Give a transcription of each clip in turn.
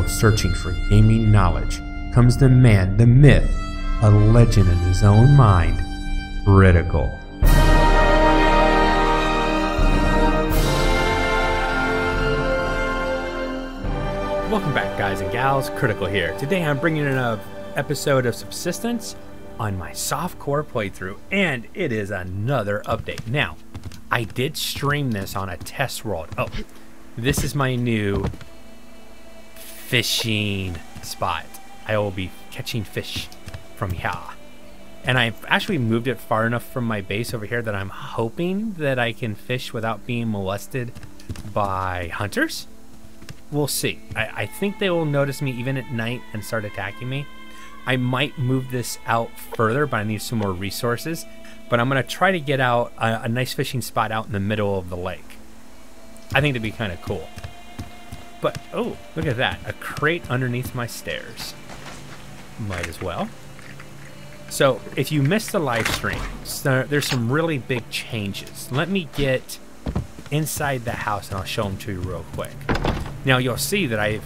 searching for gaming knowledge comes the man, the myth, a legend in his own mind, Critical. Welcome back, guys and gals. Critical here. Today I'm bringing in an episode of Subsistence on my softcore playthrough, and it is another update. Now, I did stream this on a test world. Oh, this is my new fishing spot. I will be catching fish from here. And I've actually moved it far enough from my base over here that I'm hoping that I can fish without being molested by hunters. We'll see. I think they will notice me even at night and start attacking me. I might move this out further, but I need some more resources. But I'm going to try to get out a nice fishing spot out in the middle of the lake. I think it'd be kind of cool. But, oh, look at that. A crate underneath my stairs. Might as well. So, if you missed the live stream, there's some really big changes. Let me get inside the house and I'll show them to you real quick. Now, you'll see that I've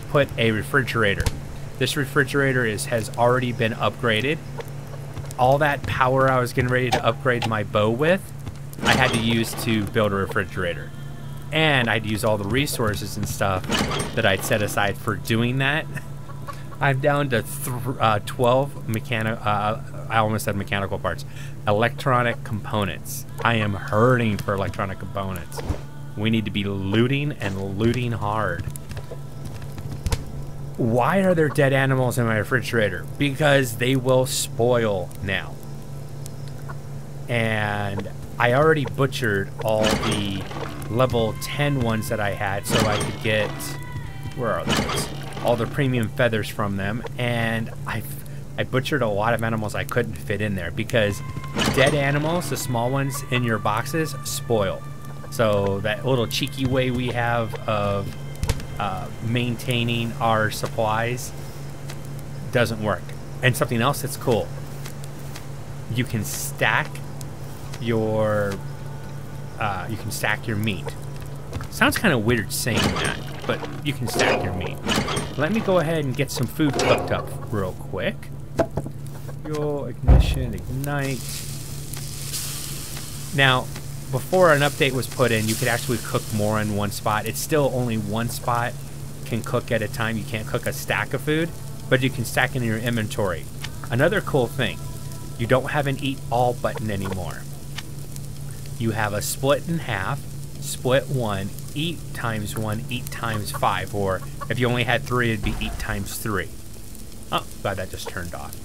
put a refrigerator. This refrigerator has already been upgraded. All that power I was getting ready to upgrade my bow with, I had to use to build a refrigerator. And I'd use all the resources and stuff that I'd set aside for doing that. I'm down to 12 mechanical, I almost said mechanical parts, electronic components. I am hurting for electronic components. We need to be looting and looting hard. Why are there dead animals in my refrigerator? Because they will spoil now. And I already butchered all the level 10 ones that I had so I could get, where are those? All the premium feathers from them. And I butchered a lot of animals I couldn't fit in there because dead animals, the small ones in your boxes, spoil. So that little cheeky way we have of maintaining our supplies doesn't work. And something else that's cool, you can stack your meat. Sounds kind of weird saying that, but you can stack your meat. Let me go ahead and get some food cooked up real quick. Fuel, ignition, ignite. Now, before an update was put in, you could actually cook more in one spot. It's still only one spot can cook at a time. You can't cook a stack of food, but you can stack in your inventory. Another cool thing, you don't have an eat all button anymore. You have a split in half, split one, eat times 1, eat times 5, or if you only had 3, it'd be eat times 3. Oh, glad that just turned off.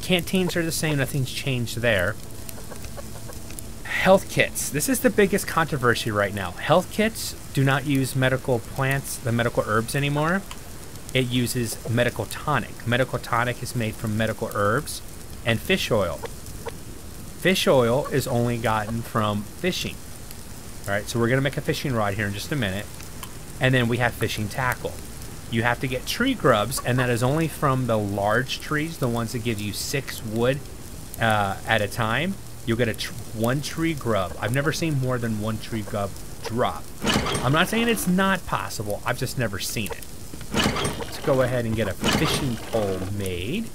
Canteens are the same, nothing's changed there. Health kits. This is the biggest controversy right now. Health kits do not use medical plants, the medical herbs anymore. It uses medical tonic. Medical tonic is made from medical herbs and fish oil. Fish oil is only gotten from fishing. All right, so we're going to make a fishing rod here in just a minute. And then we have fishing tackle. You have to get tree grubs, and that is only from the large trees, the ones that give you 6 wood at a time. You'll get one tree grub. I've never seen more than 1 tree grub drop. I'm not saying it's not possible. I've just never seen it. Let's go ahead and get a fishing pole made.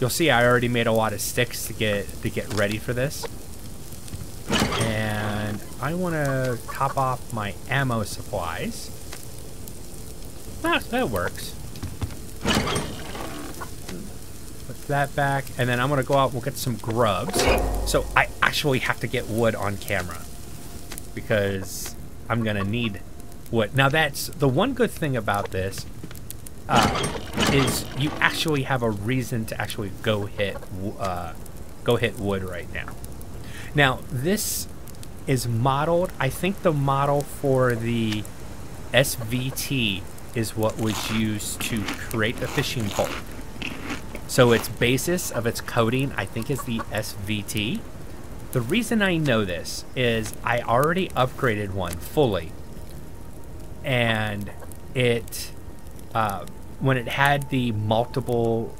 You'll see I already made a lot of sticks to get ready for this. And I want to top off my ammo supplies. That works. Put that back, and then I'm gonna go out and we'll get some grubs. So I actually have to get wood on camera because I'm gonna need wood. Now that's the one good thing about this is you actually have a reason to actually go hit wood right now. Now this is modeled. I think the model for the SVT is what was used to create the fishing pole. So its basis of its coating, I think, is the SVT. The reason I know this is I already upgraded one fully, and it when it had the multiple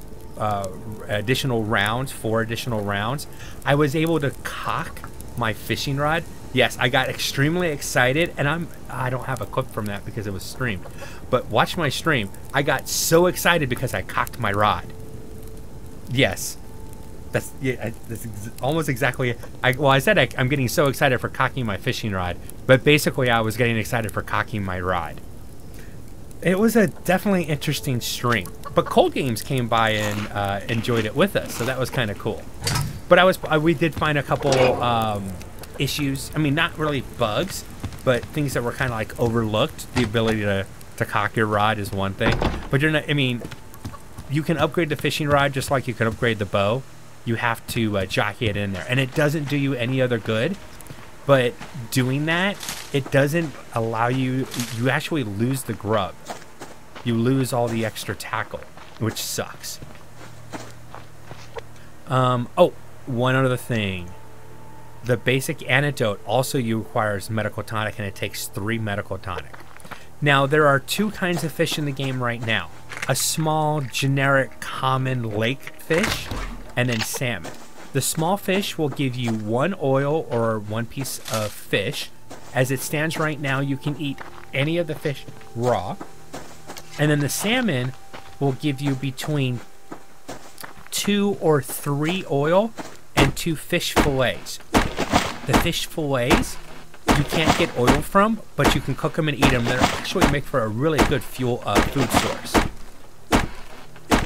additional rounds, 4 additional rounds, I was able to cock my fishing rod Yes, I got extremely excited, and I don't have a clip from that because it was streamed. But watch my stream. I got so excited because I cocked my rod. Yes. That's almost exactly it. I said I'm getting so excited for cocking my fishing rod, but basically I was getting excited for cocking my rod. It was a definitely interesting stream. But Cold Games came by and enjoyed it with us, so that was kind of cool. But we did find a couple issues. I mean, not really bugs, but things that were kind of like overlooked. The ability to cock your rod is one thing, but you're not. I mean, you can upgrade the fishing rod just like you can upgrade the bow. You have to jockey it in there, and it doesn't do you any other good. But doing that, it doesn't allow you. You actually lose the grub. You lose all the extra tackle, which sucks. Oh, one other thing. The basic antidote also requires medical tonic, and it takes 3 medical tonic. Now, there are 2 kinds of fish in the game right now. A small, generic, common lake fish, and then salmon. The small fish will give you 1 oil or 1 piece of fish. As it stands right now, you can eat any of the fish raw. And then the salmon will give you between 2 or 3 oil and 2 fish fillets. The fish fillets you can't get oil from, but you can cook them and eat them. They actually make for a really good food source.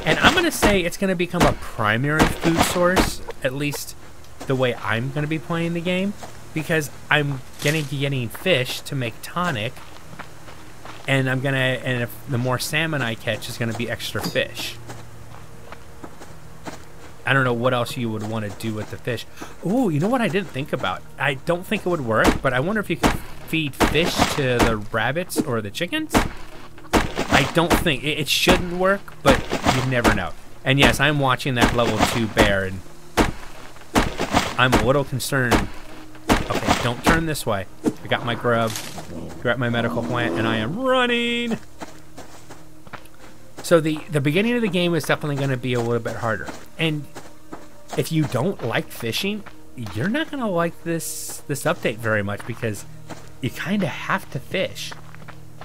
And I'm going to say it's going to become a primary food source, at least the way I'm going to be playing the game, because I'm getting fish to make tonic, and if the more salmon I catch, it's going to be extra fish. I don't know what else you would want to do with the fish. Ooh, you know what I didn't think about? I don't think it would work, but I wonder if you could feed fish to the rabbits or the chickens? I don't think. It shouldn't work, but you never know. And yes, I'm watching that level 2 bear, and I'm a little concerned. Okay, don't turn this way. I got my grub, grab my medical plant, and I am running. So the beginning of the game is definitely going to be a little bit harder. And if you don't like fishing, you're not going to like this update very much, because you kind of have to fish.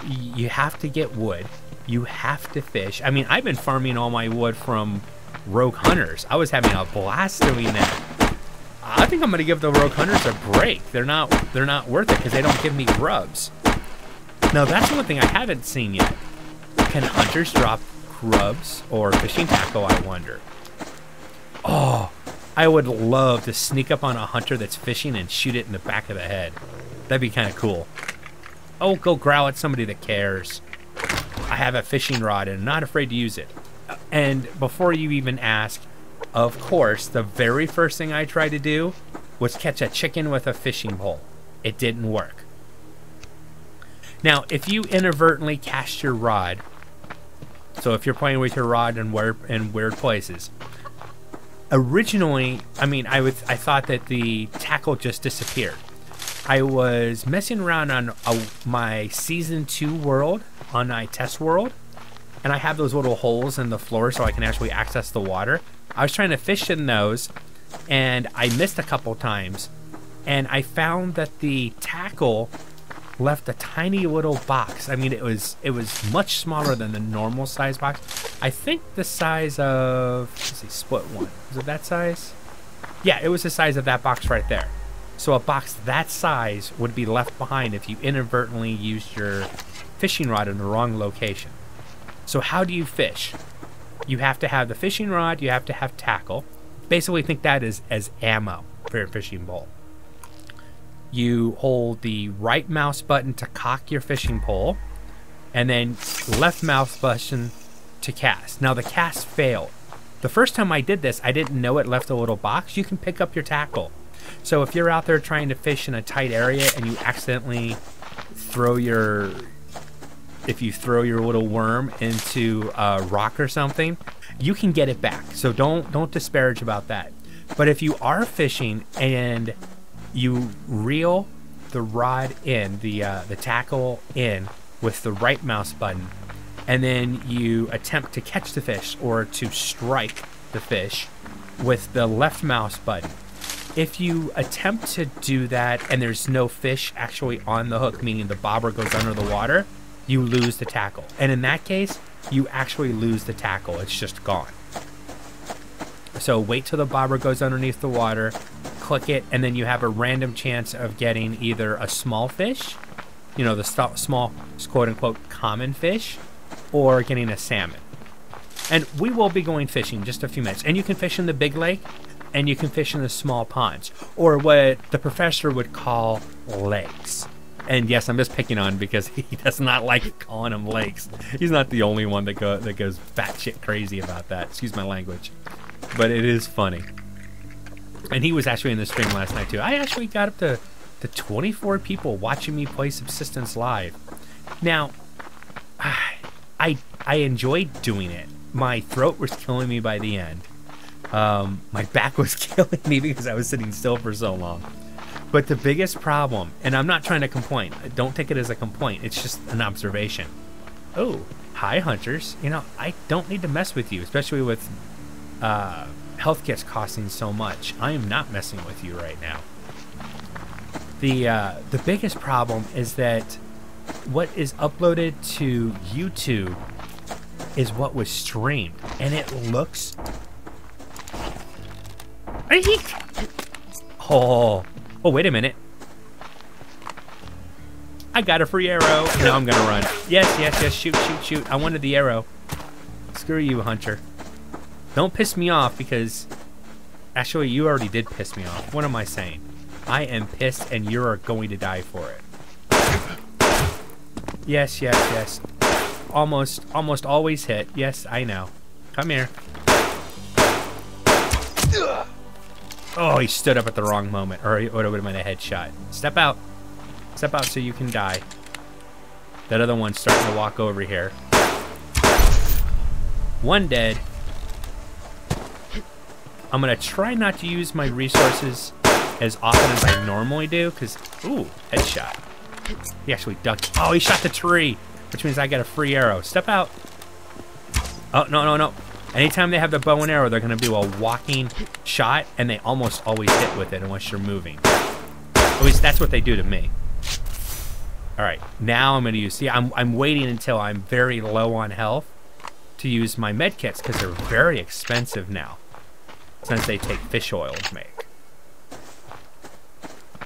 You have to get wood. You have to fish. I mean, I've been farming all my wood from rogue hunters. I was having a blast doing that. I think I'm going to give the rogue hunters a break. They're not worth it because they don't give me grubs. Now, that's one thing I haven't seen yet. Can hunters drop grubs or fishing tackle, I wonder? Oh, I would love to sneak up on a hunter that's fishing and shoot it in the back of the head. That'd be kind of cool. Oh, go growl at somebody that cares. I have a fishing rod and I'm not afraid to use it. And before you even ask, of course, the very first thing I tried to do was catch a chicken with a fishing pole. It didn't work. Now, if you inadvertently cast your rod, so if you're playing with your rod in weird places, originally, I mean, I thought that the tackle just disappeared. I was messing around on my Season 2 world, on my test world, and I have those little holes in the floor so I can actually access the water. I was trying to fish in those, and I missed a couple times, and I found that the tackle left a tiny little box. I mean, it was much smaller than the normal size box. I think the size of, let's see, split one. Was it that size? Yeah, it was the size of that box right there. So a box that size would be left behind if you inadvertently used your fishing rod in the wrong location. So how do you fish? You have to have the fishing rod, you have to have tackle. Basically think that as ammo for your fishing pole. You hold the right mouse button to cock your fishing pole, and then left mouse button to cast. Now the cast failed. The first time I did this, I didn't know it left a little box. You can pick up your tackle. So if you're out there trying to fish in a tight area and you accidentally throw your little worm into a rock or something, you can get it back. So don't disparage about that. But if you are fishing and you reel the rod in, the tackle in with the right mouse button, and then you attempt to catch the fish or to strike the fish with the left mouse button, If you attempt to do that and there's no fish actually on the hook, meaning the bobber goes under the water, you lose the tackle. And in that case, you actually lose the tackle. It's just gone. So wait till the bobber goes underneath the water, click it, and then you have a random chance of getting either a small fish, you know, the small, quote-unquote, common fish, or getting a salmon. And we will be going fishing in just a few minutes. And you can fish in the big lake, and you can fish in the small ponds, or what the professor would call lakes. And yes, I'm just picking on because he does not like calling them lakes. He's not the only one that goes batshit crazy about that. Excuse my language. But it is funny. And he was actually in the stream last night too. I actually got up to 24 people watching me play Subsistence live. Now, I enjoyed doing it. My throat was killing me by the end. My back was killing me because I was sitting still for so long. But the biggest problem, and I'm not trying to complain. Don't take it as a complaint. It's just an observation. Oh, hi hunters. You know, I don't need to mess with you, especially with health kits costing so much. I am not messing with you right now. The biggest problem is that what is uploaded to YouTube is what was streamed, and it looks. Oh, wait a minute. I got a free arrow. Now I'm gonna run. Yes, shoot. I wanted the arrow. Screw you, hunter. Don't piss me off because, actually, you already did piss me off. What am I saying? I am pissed and you're going to die for it. Yes. Almost always hit. Yes, I know. Come here. Oh, he stood up at the wrong moment, or it would have been a headshot. Step out. Step out so you can die. That other one's starting to walk over here. One dead. I'm gonna try not to use my resources as often as I normally do, because, ooh, headshot. He actually ducked. Oh, he shot the tree, which means I get a free arrow. Step out. Oh, no. Anytime they have the bow and arrow, they're gonna do a walking shot, and they almost always hit with it unless you're moving. At least that's what they do to me. All right, now I'm gonna use, see, I'm waiting until I'm very low on health to use my med kits, because they're very expensive now, since they take fish oil to make.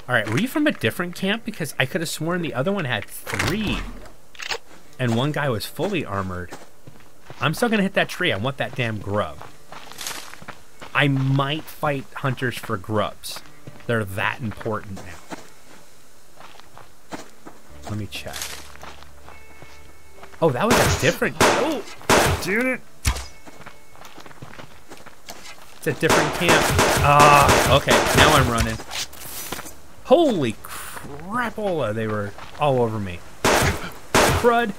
All right, were you from a different camp? Because I could have sworn the other one had 3, and one guy was fully armored. I'm still gonna hit that tree. I want that damn grub. I might fight hunters for grubs. They're that important now. Let me check. Oh, that was a different. Oh, dude it. It's a different camp. Ah, okay. Now I'm running. Holy crapola! They were all over me. Crud.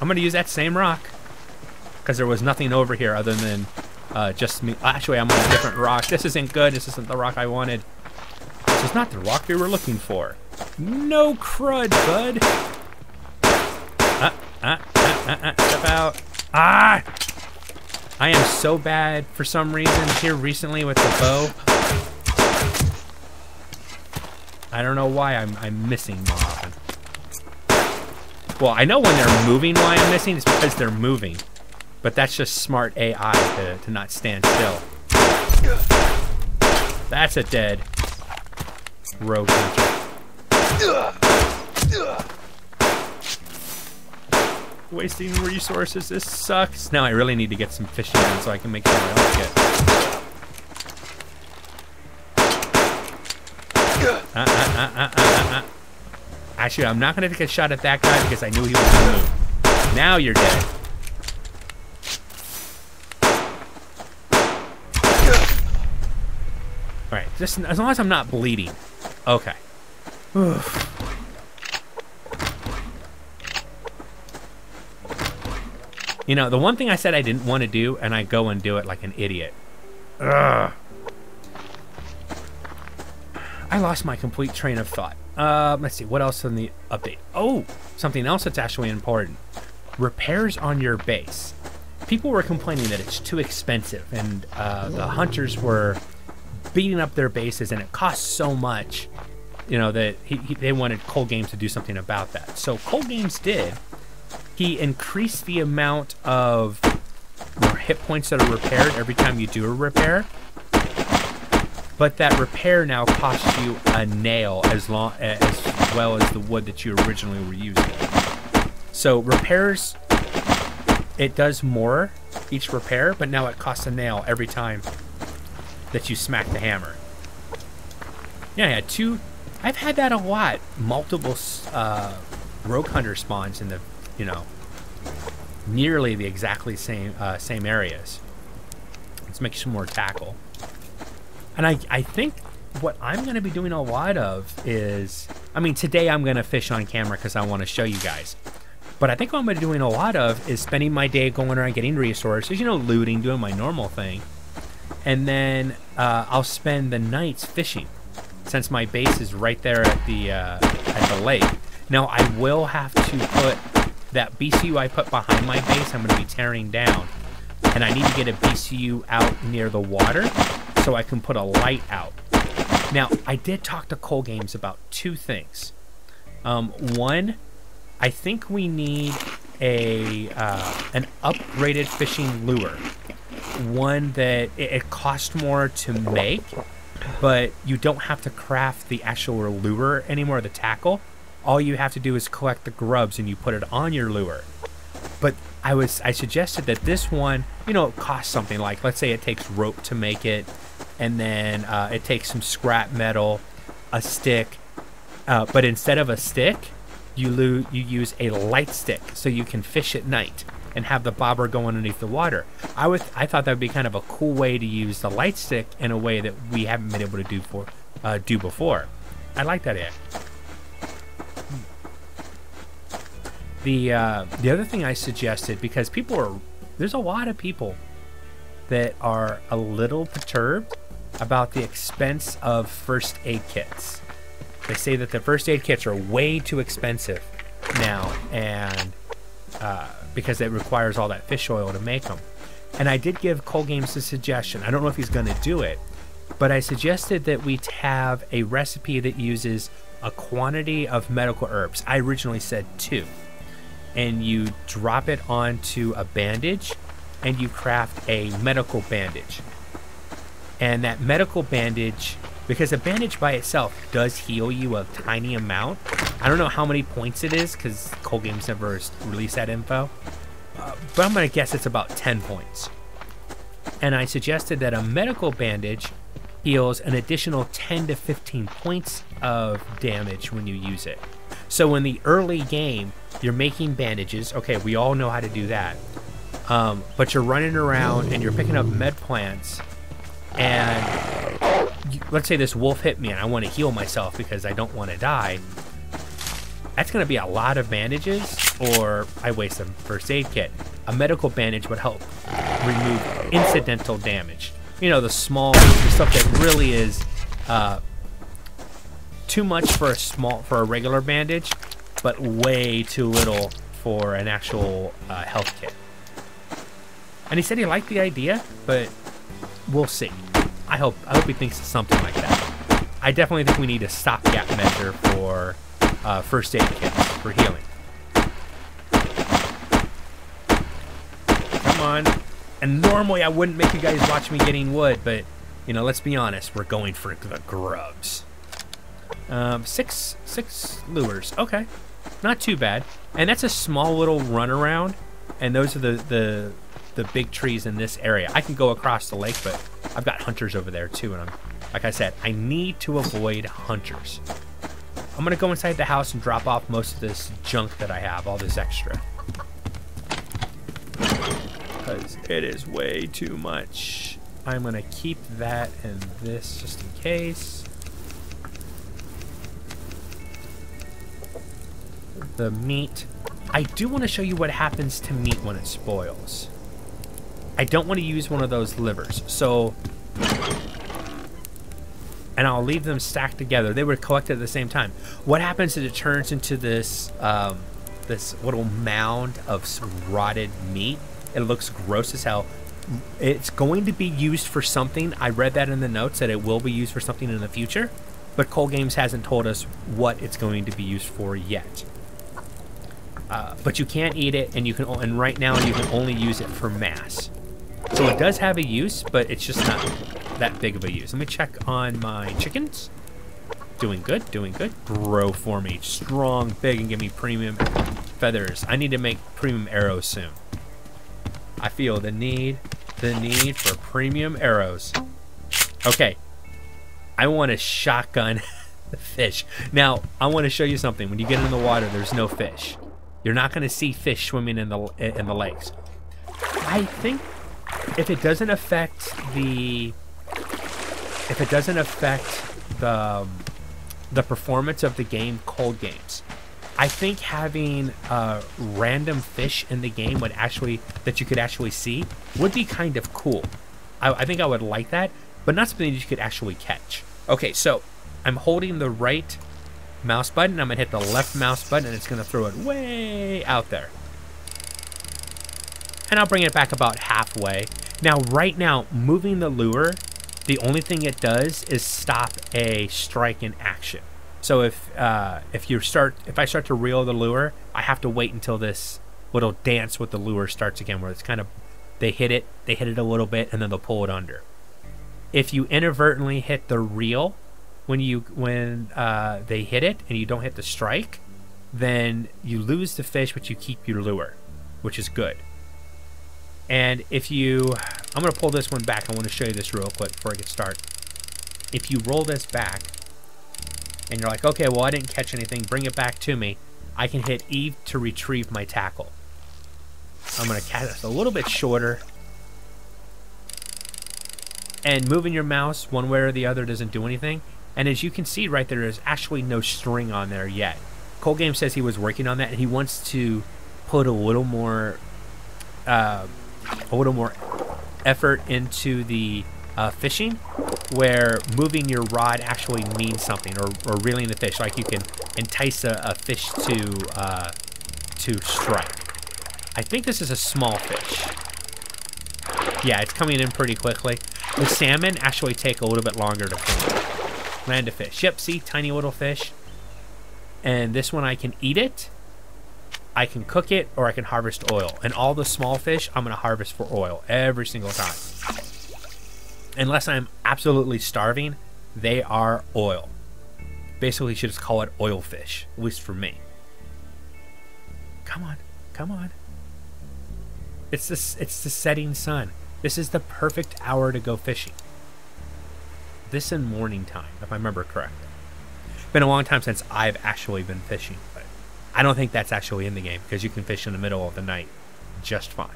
I'm gonna use that same rock because there was nothing over here other than just me. Actually, I'm on a different rock. This isn't good. This isn't the rock I wanted. This is not the rock we were looking for. No crud, bud. Step out. Ah! I am so bad for some reason here recently with the bow. I don't know why I'm missing more often. Well, I know when they're moving why I'm missing. It's because they're moving. But that's just smart AI to not stand still. That's a dead rogue hunter. Wasting resources. This sucks. Now I really need to get some fishing in so I can make sure I don't get. Actually, I'm not going to take a shot at that guy because I knew he was going to move. Now you're dead. Alright, just as long as I'm not bleeding. Okay. You know, the one thing I said I didn't want to do, and I go and do it like an idiot. Ugh. I lost my complete train of thought. Let's see, what else in the update? Oh, something else that's actually important. Repairs on your base. people were complaining that it's too expensive, and the hunters were beating up their bases, and it costs so much, you know, that they wanted Cold Games to do something about that. So Cold Games did. He increased the amount of hit points that are repaired every time you do a repair, but that repair now costs you a nail as well as the wood that you originally were using. So repairs, it does more each repair, but now it costs a nail every time that you smack the hammer. Yeah, I had two. I've had that a lot. Multiple rogue hunter spawns in the, you know, nearly the exactly same areas. Let's make some more tackle. And I think what I'm going to be doing a lot of is, I mean, today I'm going to fish on camera because I want to show you guys. But I think what I'm going to be doing a lot of is spending my day going around getting resources, you know, looting, doing my normal thing. And then I'll spend the nights fishing, since my base is right there at the lake. Now I will have to put that BCU I put behind my base, I'm going to be tearing down, and I need to get a BCU out near the water so I can put a light out. Now I did talk to Cold Games about two things. One, I think we need an upgraded fishing lure. One that it costs more to make, but you don't have to craft the actual lure anymore, the tackle. All you have to do is collect the grubs and you put it on your lure. But I suggested that this one, you know, it costs something like, let's say it takes rope to make it, and then it takes some scrap metal, a stick, but instead of a stick, you use a light stick so you can fish at night and have the bobber go underneath the water. I thought that would be kind of a cool way to use the light stick in a way that we haven't been able to do before. I like that idea. The other thing I suggested, because there's a lot of people that are a little perturbed about the expense of first aid kits. They say that the first aid kits are way too expensive now, and because it requires all that fish oil to make them. And I did give Cold Games a suggestion. I don't know if he's going to do it, but I suggested that we have a recipe that uses a quantity of medical herbs. I originally said 2. And you drop it onto a bandage, and you craft a medical bandage. And that medical bandage, because a bandage by itself does heal you a tiny amount. I don't know how many points it is, because Cold Games never released that info. But I'm going to guess it's about 10 points. And I suggested that a medical bandage heals an additional 10 to 15 points of damage when you use it. So in the early game, you're making bandages. Okay, we all know how to do that. But you're running around and you're picking up med plants. And let's say this wolf hit me and I want to heal myself because I don't want to die. That's going to be a lot of bandages, or I waste a first aid kit. A medical bandage would help remove incidental damage. You know, the stuff that really is too much for a regular bandage, but way too little for an actual health kit. And he said he liked the idea, but we'll see. I hope he thinks of something like that. I definitely think we need a stopgap measure for first aid kits for healing. Come on. And normally I wouldn't make you guys watch me getting wood, but you know, let's be honest, we're going for the grubs. 6 lures. Okay, not too bad. And that's a small little runaround. And those are the big trees in this area. I can go across the lake, but I've got hunters over there too. And like I said, I need to avoid hunters. I'm gonna go inside the house and drop off most of this junk that I have, all this extra, because it is way too much. I'm gonna keep that and this just in case. The meat. I do want to show you what happens to meat when it spoils. I don't want to use one of those livers, so, and I'll leave them stacked together. They were collected at the same time. What happens is it turns into this this little mound of rotted meat, It looks gross as hell. It's going to be used for something. I read that in the notes that it will be used for something in the future, but Cold Games hasn't told us what it's going to be used for yet. But you can't eat it, and you can. And right now you can only use it for mass. So it does have a use, but it's just not that big of a use. Let me check on my chickens. Doing good, doing good. Grow for me, strong, big, and give me premium feathers. I need to make premium arrows soon. I feel the need for premium arrows. Okay, I want to shotgun the fish. Now, I want to show you something. When you get in the water, there's no fish. You're not going to see fish swimming in the lakes. I think if it doesn't affect the performance of the game, Cold Games, I think having random fish in the game that you could actually see would be kind of cool. I think I would like that, but not something that you could actually catch. Okay, so I'm holding the right mouse button. I'm gonna hit the left mouse button, and it's gonna throw it way out there. And I'll bring it back about halfway. Now, right now, moving the lure, the only thing it does is stop a strike in action. So if I start to reel the lure, I have to wait until this little dance with the lure starts again, where it's kind of, they hit it a little bit, and then they'll pull it under. If you inadvertently hit the reel when they hit it and you don't hit the strike, then you lose the fish, but you keep your lure, which is good. And I'm going to pull this one back. I want to show you this real quick before I get started. If you roll this back and you're like, okay, well, I didn't catch anything, bring it back to me, I can hit E to retrieve my tackle. I'm going to cast this a little bit shorter. And moving your mouse one way or the other doesn't do anything. And as you can see right there, there's actually no string on there yet. Cold Game says he was working on that, and he wants to put a little more effort into the fishing, where moving your rod actually means something, or reeling the fish, like you can entice a fish to strike. I think this is a small fish. Yeah, it's coming in pretty quickly. The salmon actually take a little bit longer to come in. Land a fish. Yep, see, tiny little fish. And this one, I can eat it, I can cook it, or I can harvest oil. And all the small fish, I'm going to harvest for oil every single time. Unless I'm absolutely starving, they are oil. Basically, you should just call it oil fish, at least for me. Come on, come on. It's the setting sun. This is the perfect hour to go fishing. This in morning time, if I remember correctly. It's been a long time since I've actually been fishing, but I don't think that's actually in the game, because you can fish in the middle of the night just fine.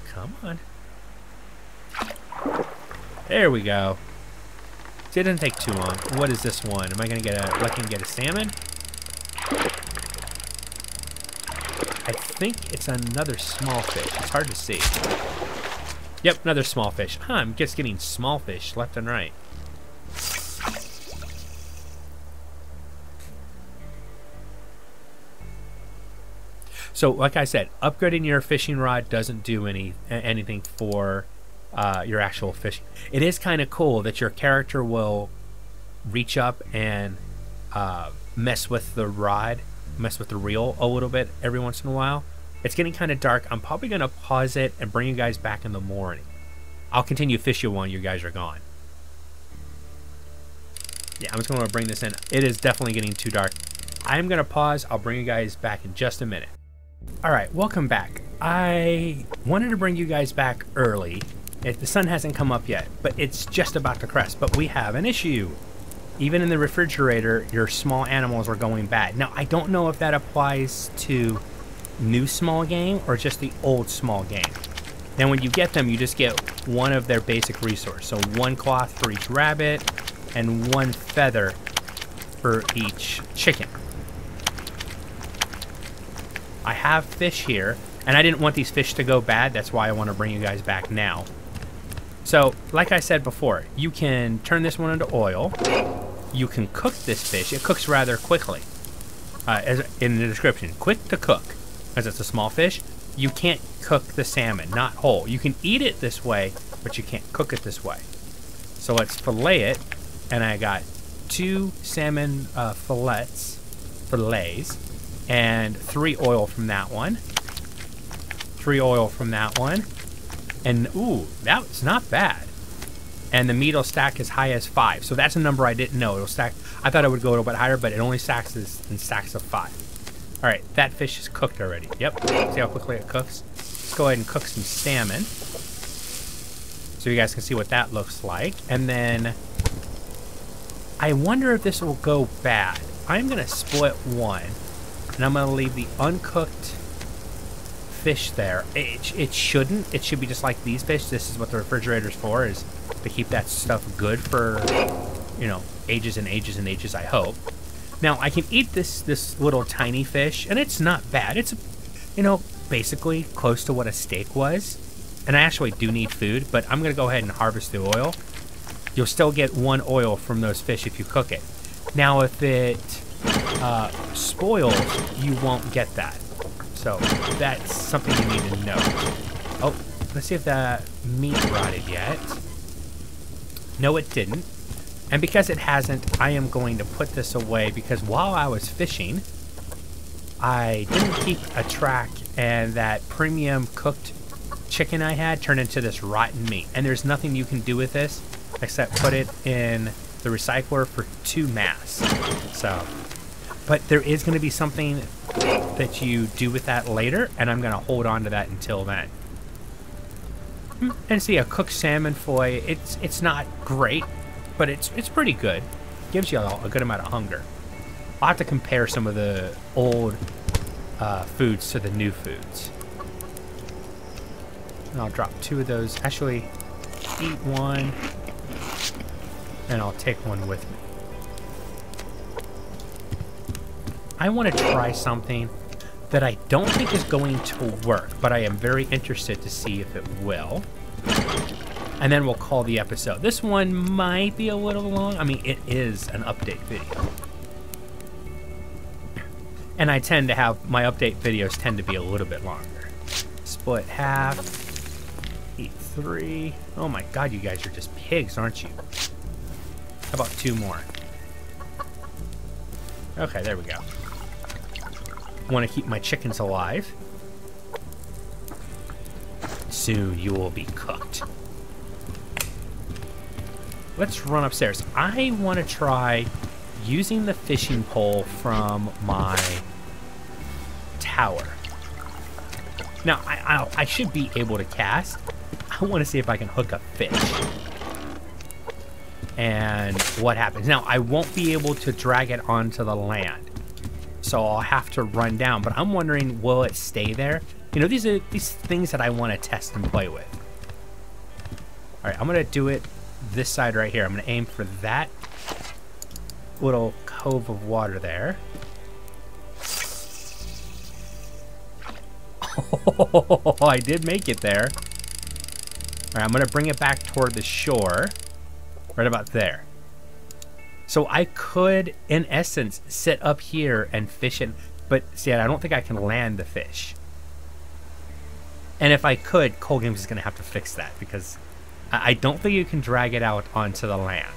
Come on. There we go. See, it didn't take too long. What is this one? Am I going to get lucky and get a salmon? I think it's another small fish. It's hard to see. Yep, another small fish. Huh, I'm just getting small fish left and right. So, like I said, upgrading your fishing rod doesn't do anything for your actual fishing. It is kind of cool that your character will reach up and mess with the rod, mess with the reel a little bit every once in a while. It's getting kind of dark. I'm probably going to pause it and bring you guys back in the morning. I'll continue fishing while you guys are gone. Yeah, I'm just going to bring this in. It is definitely getting too dark. I'm going to pause. I'll bring you guys back in just a minute. Alright, welcome back. I wanted to bring you guys back early. The sun hasn't come up yet, but it's just about to crest. But we have an issue. Even in the refrigerator, your small animals are going bad. Now, I don't know if that applies to new small game or just the old small game. Now, when you get them, you just get one of their basic resources. So 1 cloth for each rabbit and 1 feather for each chicken. I have fish here, and I didn't want these fish to go bad. That's why I want to bring you guys back now. So, like I said before, you can turn this one into oil. You can cook this fish. It cooks rather quickly. As in the description, quick to cook. as it's a small fish, you can't cook the salmon, not whole. You can eat it this way, but you can't cook it this way. So let's fillet it, and I got 2 salmon fillets, and 3 oil from that one. 3 oil from that one. And ooh, that's not bad. And the meat will stack as high as 5. So that's a number I didn't know. It'll stack. I thought it would go a little bit higher, but it only stacks in stacks of 5. All right, that fish is cooked already. Yep. See how quickly it cooks? Let's go ahead and cook some salmon, so you guys can see what that looks like. And then I wonder if this will go bad. I'm gonna split one, and I'm gonna leave the uncooked fish there. It shouldn't. It should be just like these fish. This is what the refrigerator's for, is to keep that stuff good for, you know, ages and ages and ages, I hope. Now, I can eat this little tiny fish, and it's not bad. It's, you know, basically close to what a steak was. And I actually do need food, but I'm going to go ahead and harvest the oil. You'll still get 1 oil from those fish if you cook it. Now, if it spoils, you won't get that. So that's something you need to know. Oh, let's see if the meat rotted yet. No, it didn't. And because it hasn't, I am going to put this away, because while I was fishing, I didn't keep a track, and that premium cooked chicken I had turned into this rotten meat. And there's nothing you can do with this except put it in the recycler for 2 mass. So, but there is going to be something that you do with that later, and I'm going to hold on to that until then. And see, a cooked salmon fillet, it's not great, but it's pretty good. Gives you a good amount of hunger. I'll have to compare some of the old foods to the new foods. And I'll drop 2 of those. Actually, eat 1, and I'll take 1 with me. I want to try something that I don't think is going to work, but I am very interested to see if it will. And then we'll call the episode. This one might be a little long. I mean, it is an update video. And I tend to have, my update videos tend to be a little bit longer. Split half, eat 3. Oh my God, you guys are just pigs, aren't you? How about 2 more? Okay, there we go. Want to keep my chickens alive. Soon you will be cooked. Let's run upstairs. I want to try using the fishing pole from my tower. Now, I should be able to cast. I want to see if I can hook a fish. And what happens. Now, I won't be able to drag it onto the land, so I'll have to run down. But I'm wondering, will it stay there? You know, these are these things that I want to test and play with. All right, I'm going to do it this side right here. I'm going to aim for that little cove of water there. Oh, I did make it there. All right, I'm going to bring it back toward the shore. Right about there. So I could, in essence, sit up here and fish it. But see, I don't think I can land the fish. And if I could, Cold Games is going to have to fix that, because I don't think you can drag it out onto the land.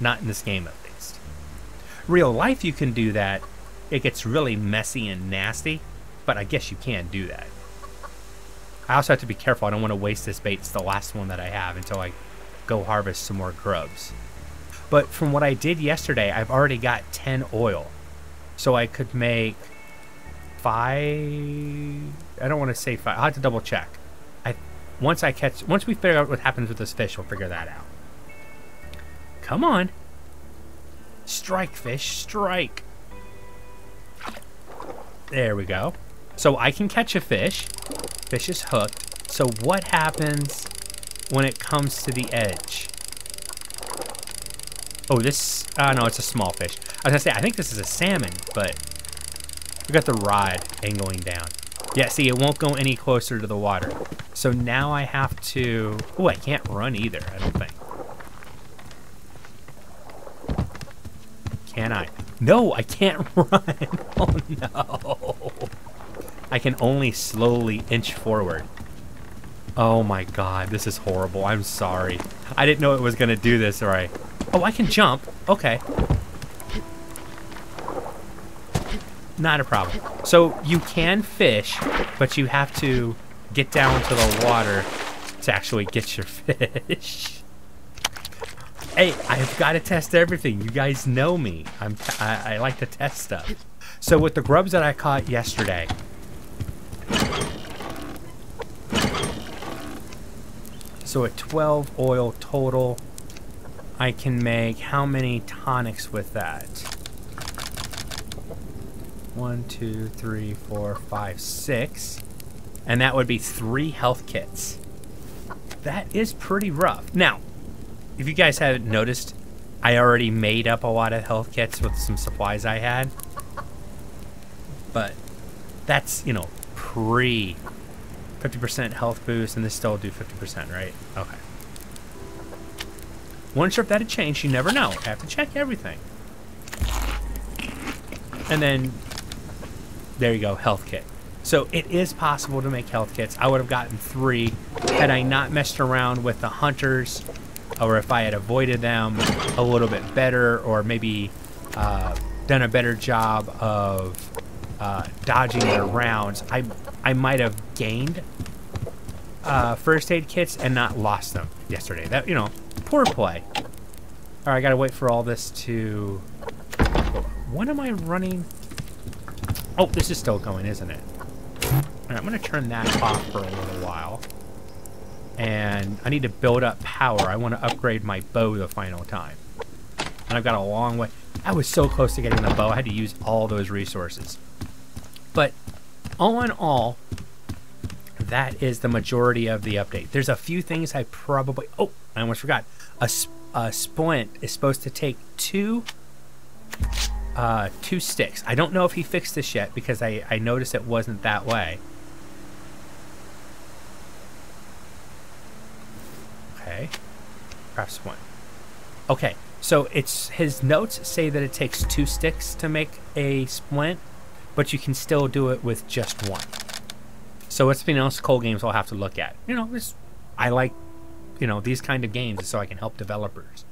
Not in this game, at least. Real life, you can do that. It gets really messy and nasty, but I guess you can do that. I also have to be careful. I don't want to waste this bait. It's the last one that I have until I go harvest some more grubs. But from what I did yesterday, I've already got 10 oil. So I could make 5... I don't want to say 5. I'll have to double check. Once we figure out what happens with this fish, we'll figure that out. Come on. Strike, fish, strike. There we go. So I can catch a fish. Fish is hooked. So what happens when it comes to the edge? Oh, this... no, it's a small fish. I was going to say, I think this is a salmon, but we got the rod angling down. Yeah, see, it won't go any closer to the water. So now I have to... Oh, I can't run either, I don't think. Can I? No, I can't run. Oh, no. I can only slowly inch forward. Oh my god, this is horrible. I'm sorry. I didn't know it was gonna do this, or Oh, I can jump. Okay. Not a problem. So you can fish, but you have to get down to the water to actually get your fish. Hey, I've got to test everything. You guys know me. I like to test stuff. So with the grubs that I caught yesterday, so at 12 oil total, I can make how many tonics with that? 1, 2, 3, 4, 5, 6. And that would be 3 health kits. That is pretty rough. Now, if you guys haven't noticed, I already made up a lot of health kits with some supplies I had. But that's, you know, pre 50% health boost, and this still do 50%, right? Okay. Wasn't sure if that had changed. You never know. I have to check everything. And then, there you go, health kit. So it is possible to make health kits. I would have gotten 3 had I not messed around with the hunters, or if I had avoided them a little bit better, or maybe done a better job of dodging their rounds. I might have gained first aid kits and not lost them yesterday. That, you know, poor play. All right, I gotta wait for all this to... When am I running? Oh, this is still going, isn't it? All right, I'm gonna turn that off for a little while. And I need to build up power. I want to upgrade my bow the final time. And I've got a long way. I was so close to getting the bow. I had to use all those resources. But all in all, that is the majority of the update. There's a few things I probably... Oh, I almost forgot. A splint is supposed to take 2 sticks. I don't know if he fixed this yet because I noticed it wasn't that way. Okay, perhaps 1. Okay, so it's his notes say that it takes 2 sticks to make a splint, but you can still do it with just 1. So it's something else Cold Games will have to look at. You know, I like, you know, these kind of games so I can help developers.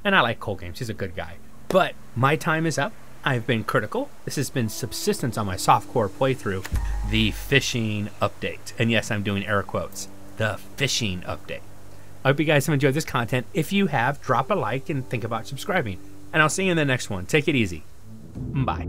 And I like Cold Games. He's a good guy. But my time is up. I've been critical. This has been Subsistence on my softcore playthrough, the fishing update. And yes, I'm doing air quotes. The fishing update. I hope you guys have enjoyed this content. If you have, drop a like and think about subscribing. And I'll see you in the next one. Take it easy. Bye.